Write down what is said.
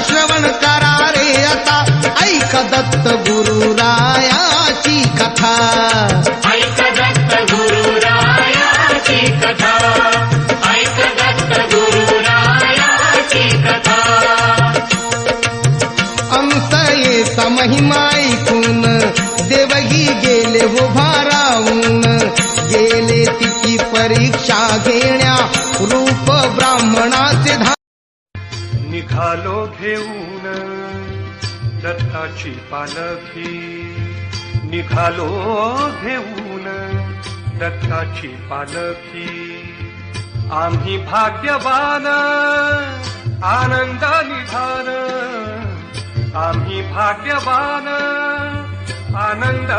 श्रवण करा रे आता, ऐक दत्त गुरुरायाची कथा, ऐक दत्त गुरुरायाची कथा, ऐक दत्त गुरुरायाची कथा. अंतयेचा महिमा ऐकून देवही गेले हो भारावून, गेले तिची परीक्षा घेण्या रूप ब्राह्मणाचे निघालो घेऊन दत्ताची पालखी, निघालो घेऊन दत्ताची पालखी. आम्ही भाग्यवान आनंद निधान, आम्ही भाग्यवान आनंद